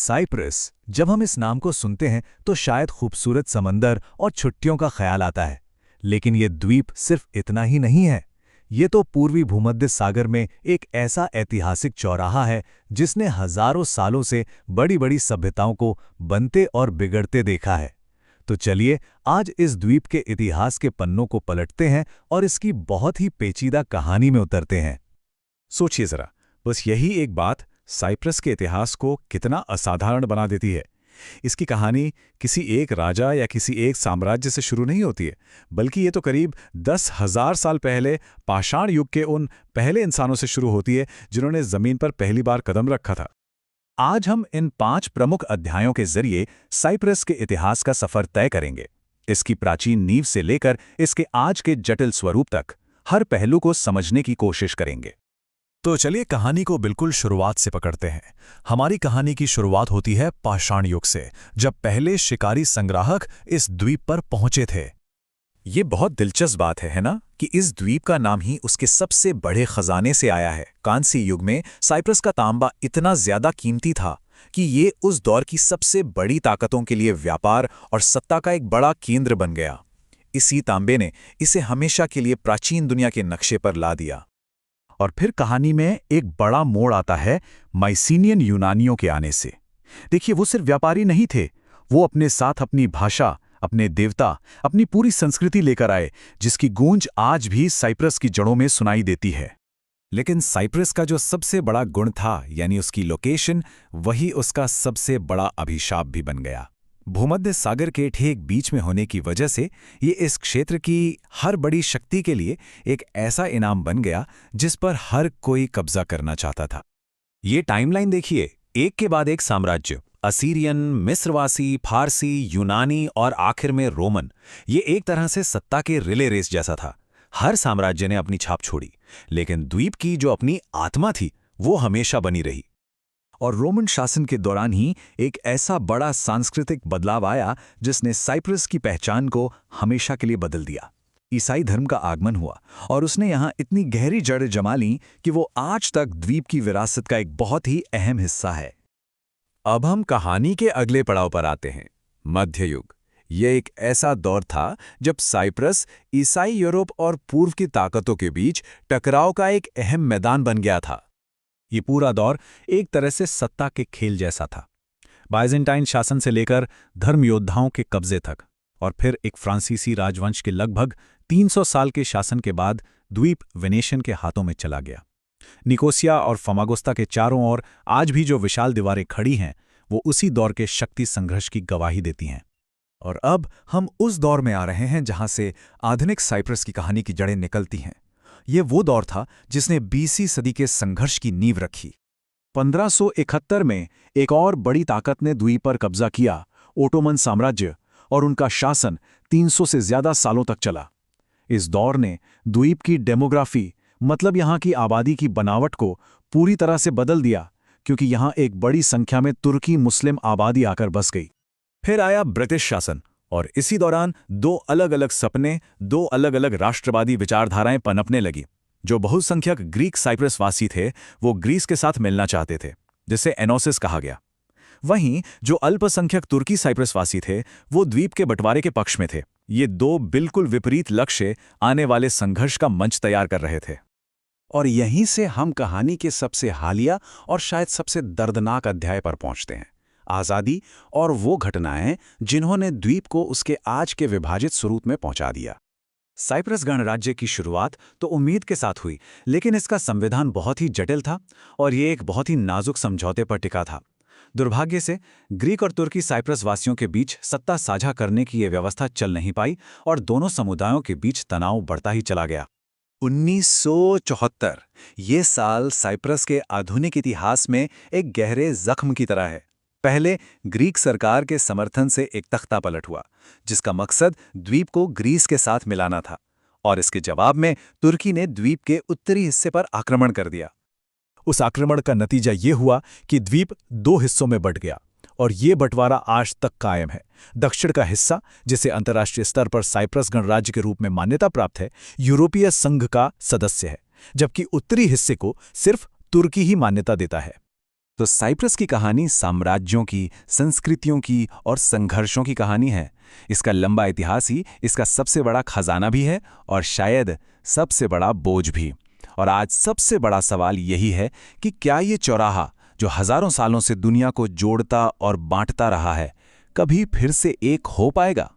Cyprus, जब हम इस नाम को सुनते हैं तो शायद खूबसूरत समंदर और छुट्टियों का ख्याल आता है। लेकिन ये द्वीप सिर्फ इतना ही नहीं है। ये तो पूर्वी भूमध्य सागर में एक ऐसा ऐतिहासिक चौराहा है जिसने हजारों सालों से बड़ी बड़ी सभ्यताओं को बनते और बिगड़ते देखा है। तो चलिए आज इस द्वीप के इतिहास के पन्नों को पलटते हैं और इसकी बहुत ही पेचीदा कहानी में उतरते हैं। सोचिए जरा, बस यही एक बात साइप्रस के इतिहास को कितना असाधारण बना देती है। इसकी कहानी किसी एक राजा या किसी एक साम्राज्य से शुरू नहीं होती है, बल्कि ये तो करीब 10,000 साल पहले पाषाण युग के उन पहले इंसानों से शुरू होती है जिन्होंने जमीन पर पहली बार कदम रखा था। आज हम इन 5 प्रमुख अध्यायों के जरिए साइप्रस के इतिहास का सफर तय करेंगे। इसकी प्राचीन नींव से लेकर इसके आज के जटिल स्वरूप तक हर पहलू को समझने की कोशिश करेंगे। तो चलिए कहानी को बिल्कुल शुरुआत से पकड़ते हैं। हमारी कहानी की शुरुआत होती है पाषाण युग से, जब पहले शिकारी संग्राहक इस द्वीप पर पहुंचे थे। ये बहुत दिलचस्प बात है ना, कि इस द्वीप का नाम ही उसके सबसे बड़े खजाने से आया है। कांस्य युग में साइप्रस का तांबा इतना ज्यादा कीमती था कि ये उस दौर की सबसे बड़ी ताकतों के लिए व्यापार और सत्ता का एक बड़ा केंद्र बन गया। इसी तांबे ने इसे हमेशा के लिए प्राचीन दुनिया के नक्शे पर ला दिया। और फिर कहानी में एक बड़ा मोड़ आता है माइसीनियन यूनानियों के आने से। देखिए, वो सिर्फ व्यापारी नहीं थे, वो अपने साथ अपनी भाषा, अपने देवता, अपनी पूरी संस्कृति लेकर आए, जिसकी गूंज आज भी साइप्रस की जड़ों में सुनाई देती है। लेकिन साइप्रस का जो सबसे बड़ा गुण था, यानी उसकी लोकेशन, वही उसका सबसे बड़ा अभिशाप भी बन गया। भूमध्य सागर के ठीक बीच में होने की वजह से ये इस क्षेत्र की हर बड़ी शक्ति के लिए एक ऐसा इनाम बन गया जिस पर हर कोई कब्जा करना चाहता था। ये टाइमलाइन देखिए, एक के बाद एक साम्राज्य, असीरियन, मिस्रवासी, फारसी, यूनानी और आखिर में रोमन। ये एक तरह से सत्ता के रिले रेस जैसा था। हर साम्राज्य ने अपनी छाप छोड़ी, लेकिन द्वीप की जो अपनी आत्मा थी वो हमेशा बनी रही। और रोमन शासन के दौरान ही एक ऐसा बड़ा सांस्कृतिक बदलाव आया जिसने साइप्रस की पहचान को हमेशा के लिए बदल दिया। ईसाई धर्म का आगमन हुआ और उसने यहाँ इतनी गहरी जड़ जमा ली कि वो आज तक द्वीप की विरासत का एक बहुत ही अहम हिस्सा है। अब हम कहानी के अगले पड़ाव पर आते हैं, मध्य युग। यह एक ऐसा दौर था जब साइप्रस ईसाई यूरोप और पूर्व की ताकतों के बीच टकराव का एक अहम मैदान बन गया था। ये पूरा दौर एक तरह से सत्ता के खेल जैसा था। बाइजेंटाइन शासन से लेकर धर्म योद्धाओं के कब्जे तक, और फिर एक फ्रांसीसी राजवंश के लगभग 300 साल के शासन के बाद द्वीप वेनेशियन के हाथों में चला गया। निकोसिया और फमागुस्ता के चारों ओर आज भी जो विशाल दीवारें खड़ी हैं, वो उसी दौर के शक्ति संघर्ष की गवाही देती हैं। और अब हम उस दौर में आ रहे हैं जहां से आधुनिक साइप्रस की कहानी की जड़ें निकलती हैं। ये वो दौर था जिसने 20वीं सदी के संघर्ष की नींव रखी। 1571 में एक और बड़ी ताकत ने द्वीप पर कब्जा किया, ओटोमन साम्राज्य, और उनका शासन 300 से ज्यादा सालों तक चला। इस दौर ने द्वीप की डेमोग्राफी, मतलब यहाँ की आबादी की बनावट को पूरी तरह से बदल दिया, क्योंकि यहाँ एक बड़ी संख्या में तुर्की मुस्लिम आबादी आकर बस गई। फिर आया ब्रिटिश शासन, और इसी दौरान दो अलग अलग सपने, दो अलग अलग राष्ट्रवादी विचारधाराएं पनपने लगी। जो बहुसंख्यक ग्रीक साइप्रस वासी थे वो ग्रीस के साथ मिलना चाहते थे, जिसे एनोसिस कहा गया। वहीं जो अल्पसंख्यक तुर्की साइप्रस वासी थे वो द्वीप के बंटवारे के पक्ष में थे। ये दो बिल्कुल विपरीत लक्ष्य आने वाले संघर्ष का मंच तैयार कर रहे थे। और यहीं से हम कहानी के सबसे हालिया और शायद सबसे दर्दनाक अध्याय पर पहुंचते हैं, आज़ादी और वो घटनाएं जिन्होंने द्वीप को उसके आज के विभाजित स्वरूप में पहुंचा दिया। साइप्रस गणराज्य की शुरुआत तो उम्मीद के साथ हुई, लेकिन इसका संविधान बहुत ही जटिल था और ये एक बहुत ही नाजुक समझौते पर टिका था। दुर्भाग्य से ग्रीक और तुर्की साइप्रस वासियों के बीच सत्ता साझा करने की ये व्यवस्था चल नहीं पाई और दोनों समुदायों के बीच तनाव बढ़ता ही चला गया। 1974 ये साल साइप्रस के आधुनिक इतिहास में एक गहरे जख्म की तरह है। पहले ग्रीक सरकार के समर्थन से एक तख्ता पलट हुआ, जिसका मकसद द्वीप को ग्रीस के साथ मिलाना था, और इसके जवाब में तुर्की ने द्वीप के उत्तरी हिस्से पर आक्रमण कर दिया। उस आक्रमण का नतीजा ये हुआ कि द्वीप दो हिस्सों में बंट गया, और ये बंटवारा आज तक कायम है। दक्षिण का हिस्सा, जिसे अंतर्राष्ट्रीय स्तर पर साइप्रस गणराज्य के रूप में मान्यता प्राप्त है, यूरोपीय संघ का सदस्य है, जबकि उत्तरी हिस्से को सिर्फ तुर्की ही मान्यता देता है। तो साइप्रस की कहानी साम्राज्यों की, संस्कृतियों की और संघर्षों की कहानी है। इसका लंबा इतिहास ही इसका सबसे बड़ा खजाना भी है और शायद सबसे बड़ा बोझ भी। और आज सबसे बड़ा सवाल यही है कि क्या ये चौराहा, जो हजारों सालों से दुनिया को जोड़ता और बांटता रहा है, कभी फिर से एक हो पाएगा?